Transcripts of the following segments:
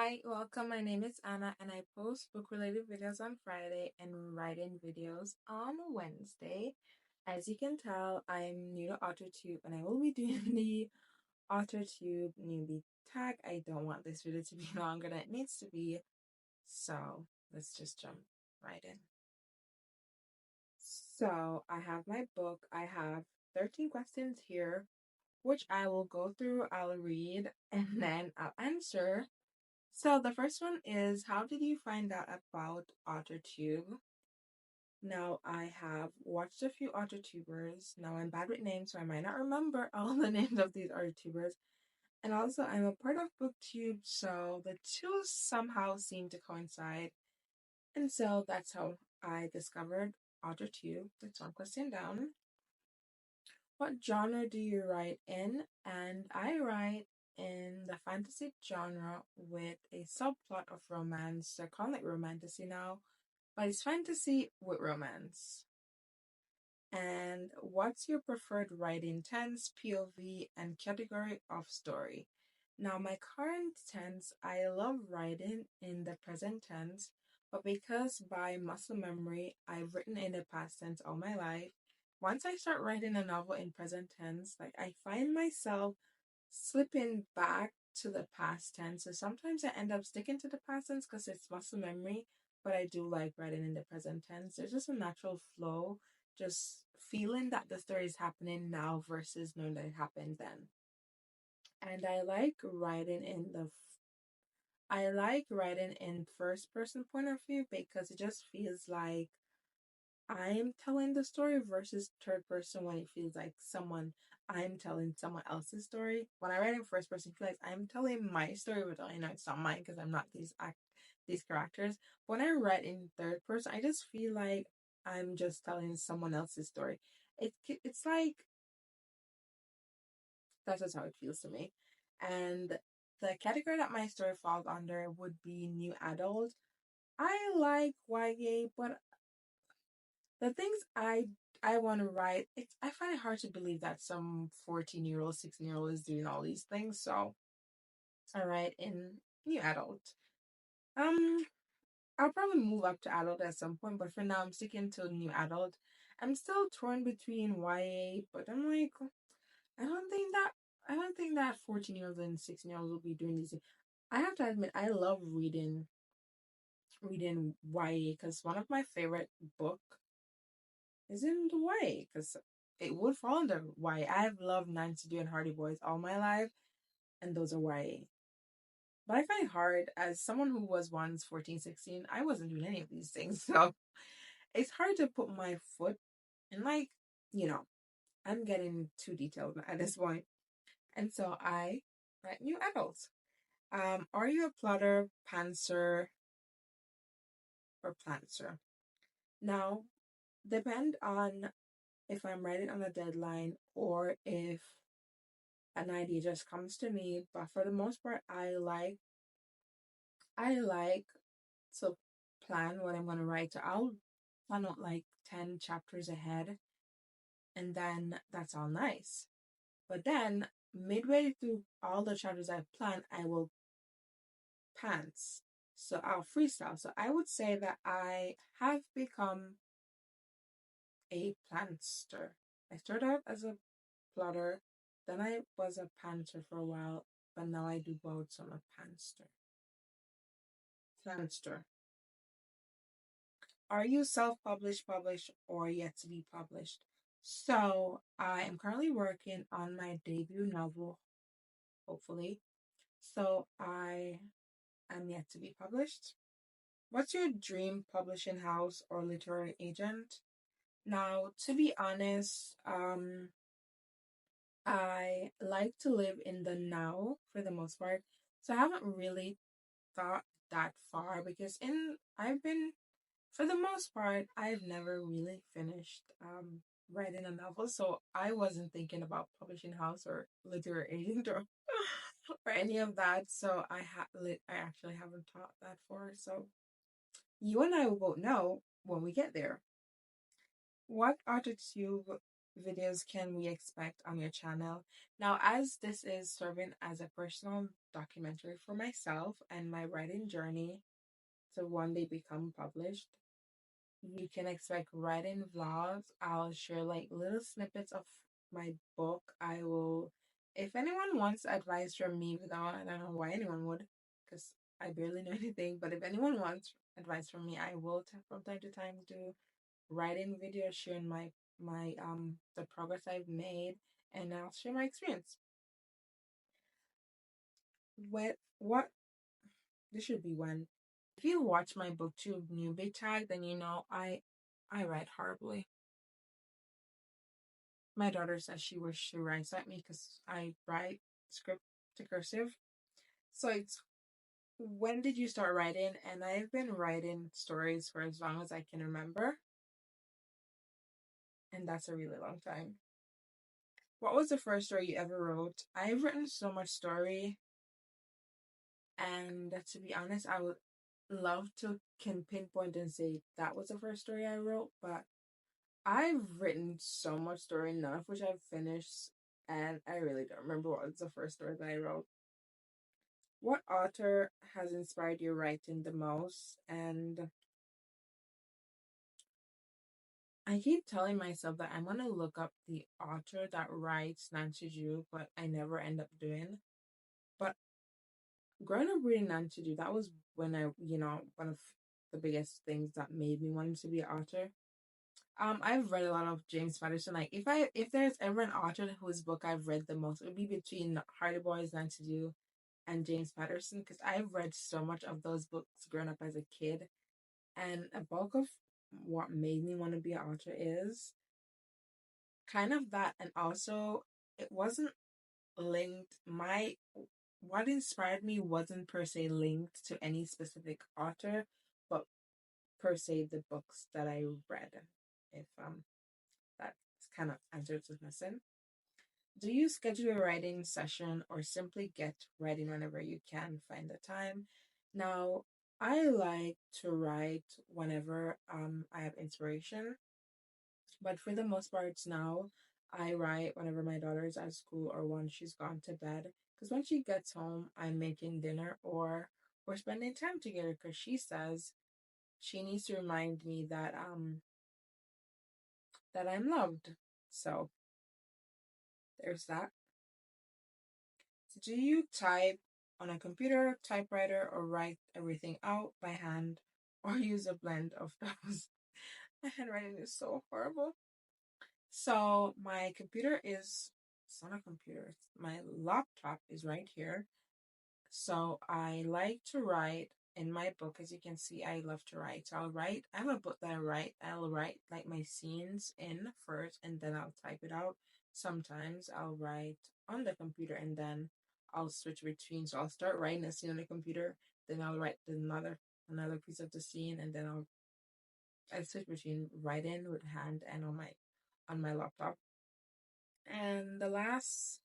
Hi, welcome. My name is Anna, and I post book-related videos on Friday and writing videos on Wednesday. As you can tell, I'm new to Authortube, and I will be doing the Authortube Newbie Tag. I don't want this video to be longer than it needs to be, so let's just jump right in. So I have my book. I have 13 questions here, which I will go through, I'll read, and then I'll answer. So the first one is, how did you find out about Authortube? Now, I have watched a few Authortubers. Now, I'm bad with names, so I might not remember all the names of these Authortubers. And also, I'm a part of Booktube, so the two somehow seem to coincide. And so that's how I discovered Authortube. That's one question down. What genre do you write in? And I write in the fantasy genre with a subplot of romance. They're calling it romantasy now, but it's fantasy with romance. And what's your preferred writing tense, POV, and category of story? Now, my current tense, I love writing in the present tense, but because by muscle memory, I've written in the past tense all my life, once I start writing a novel in present tense, like I find myself slipping back to the past tense. So sometimes I end up sticking to the past tense because it's muscle memory, but I do like writing in the present tense. There's just a natural flow, just feeling that the story is happening now versus knowing that it happened then. And I like writing in first person point of view because it just feels like I'm telling the story versus third person when it feels like I'm telling someone else's story. When I write in first person, it feels like I'm telling my story, but I know it's not mine because I'm not these characters. But when I write in third person, I just feel like I'm just telling someone else's story. It's like that's just how it feels to me. And the category that my story falls under would be new adult. I like YA, but the things I want to write, I find it hard to believe that some 14-year-old, 16-year-old is doing all these things. So I write in new adult. Um, I'll probably move up to adult at some point, but for now I'm sticking to new adult. I'm still torn between YA, but I'm like, I don't think that I don't think that 14-year-olds and 16-year-olds will be doing these things. I have to admit, I love reading YA because one of my favorite book is in the YA because it would fall under YA. I've loved Nancy Drew and Hardy Boys all my life, and those are YA. But I find it hard as someone who was once 14, 16, I wasn't doing any of these things. So it's hard to put my foot in, like, you know, I'm getting too detailed at this point. And so I write new adults. Are you a plotter, pantser, or plantser? Now, depend on if I'm writing on a deadline or if an idea just comes to me. But for the most part, I like to plan what I'm gonna write. So I'll plan out like 10 chapters ahead, and then that's all nice. But then midway through all the chapters I've planned, I will pants. So I'll freestyle. So I would say that I have become a plantster. I started out as a plotter, then I was a pantser for a while, but now I do both, so I'm a pantster. Plantster. Are you self-published, published, or yet to be published? So I am currently working on my debut novel, hopefully. So I am yet to be published. What's your dream publishing house or literary agent? Now, to be honest, I like to live in the now for the most part. So I haven't really thought that far because for the most part, I've never really finished writing a novel. So I wasn't thinking about publishing house or literary agent or any of that. So I actually haven't thought that far. So you and I will both know when we get there. What Authortube videos can we expect on your channel? Now, as this is serving as a personal documentary for myself and my writing journey to one day become published, you can expect writing vlogs. I'll share like little snippets of my book. I will, if anyone wants advice from me, without, I don't know why anyone would, because I barely know anything, but if anyone wants advice from me, I will from time to time do writing videos sharing my the progress I've made, and I'll share my experience. What this should be one. If you watch my Booktube Newbie Tag, then you know I write horribly. My daughter says she wishes she writes at me because I write script to cursive. So it's, when did you start writing? And I've been writing stories for as long as I can remember, and that's a really long time. What was the first story you ever wrote? I've written so much story, and to be honest, I would love to can pinpoint and say that was the first story I wrote, but I've written so much story, none of which I've finished, and I really don't remember what was the first story that I wrote. What author has inspired your writing the most? And I keep telling myself that I'm gonna look up the author that writes Nancy Drew, but I never end up doing. But growing up reading Nancy Drew, that was when I, one of the biggest things that made me want to be an author. I've read a lot of James Patterson. Like, if there's ever an author whose book I've read the most, it would be between Hardy Boys, Nancy Drew, and James Patterson, because I've read so much of those books growing up as a kid. And a bulk of what made me want to be an author is kind of that, and also it wasn't linked. What inspired me wasn't per se linked to any specific author, but per se the books that I read. If that kind of answers the question. Do you schedule a writing session or simply get writing whenever you can find the time? Now, I like to write whenever I have inspiration, but for the most parts now, I write whenever my daughter is at school or when she's gone to bed. Because when she gets home, I'm making dinner or we're spending time together. Because she says she needs to remind me that I'm loved. So there's that. Do you type on a computer, typewriter, or write everything out by hand, or use a blend of those? My handwriting is so horrible. So my computer is, it's not a computer, my laptop is right here. So I like to write in my book. As you can see, I love to write. So I'll write, I have a book that I'll write like my scenes in first and then I'll type it out. Sometimes I'll write on the computer and then I'll switch between. So I'll start writing a scene on the computer, then I'll write another piece of the scene, and then I switch between writing with hand and on my laptop. And the last,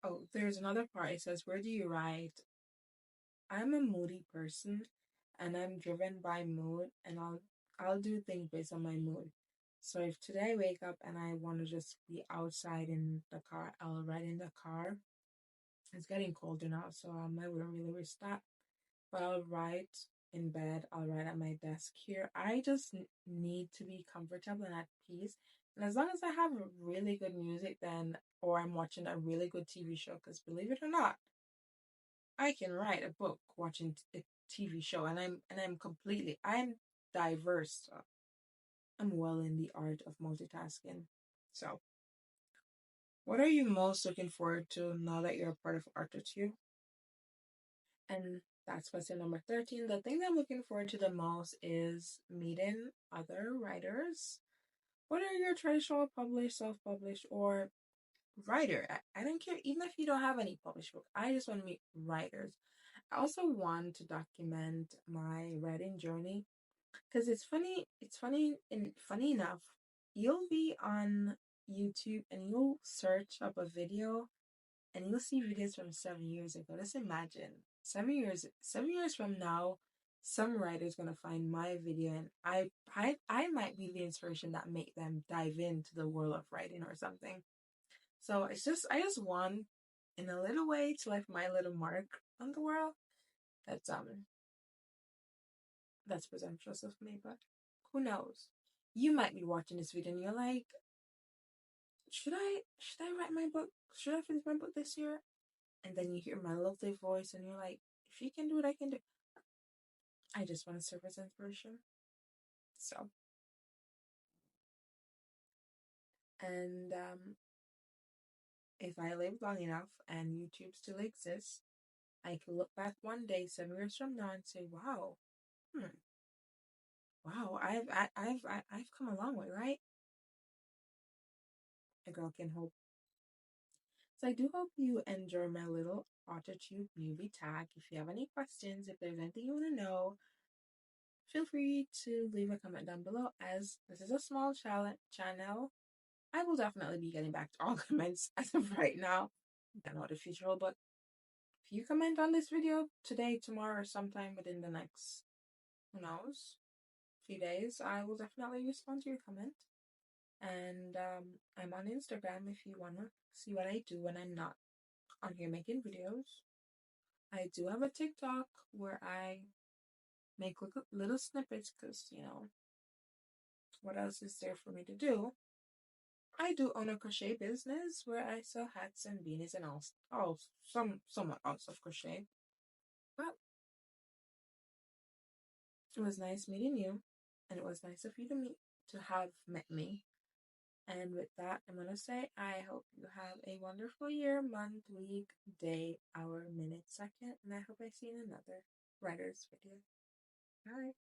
oh, there's another part. It says, where do you write? I'm a moody person and I'm driven by mood, and I'll do things based on my mood. So if today I wake up and I want to just be outside in the car, I'll write in the car. It's getting colder now, so I wouldn't really risk that. But I'll write in bed, I'll write at my desk here. I just need to be comfortable and at peace. And as long as I have really good music, then, or I'm watching a really good TV show, because believe it or not, I can write a book watching a TV show, and I'm diverse. So I'm well in the art of multitasking. So, what are you most looking forward to now that you're a part of Authortube? And that's question number 13. The thing that I'm looking forward to the most is meeting other writers. Whether you're traditional published, self-published, or writer, I don't care. Even if you don't have any published book, I just want to meet writers. I also want to document my writing journey, because it's funny. Funny enough, you'll be on YouTube and you'll search up a video and you'll see videos from 7 years ago. Let's imagine 7 years from now, some writer's gonna find my video and I might be the inspiration that make them dive into the world of writing or something. So I just want in a little way to leave my little mark on the world. That's that's presumptuous of me, but who knows? You might be watching this video and you're like, should I write my book? Should I finish my book this year? And then you hear my lovely voice and you're like, if she can do it, I can do it. I just want to serve as inspiration. So, and if I live long enough and YouTube still exists, I can look back one day, 7 years from now, and say, "Wow, wow, I've come a long way, right?" A girl can hope. So I do hope you enjoy my little Authortube Newbie Tag. If you have any questions, if there's anything you want to know, feel free to leave a comment down below. As this is a small channel, I will definitely be getting back to all comments as of right now. I don't know what the future will, but if you comment on this video today, tomorrow, or sometime within the next, who knows, few days, I will definitely respond to your comment. And I'm on Instagram if you wanna see what I do when I'm not on here making videos. I do have a TikTok where I make little snippets because, you know, what else is there for me to do? I do own a crochet business where I sell hats and beanies and all somewhat else of crochet. But it was nice meeting you, and it was nice of you to have met me. And with that, I'm gonna say I hope you have a wonderful year, month, week, day, hour, minute, second, and I hope I see you in another writer's video. Bye.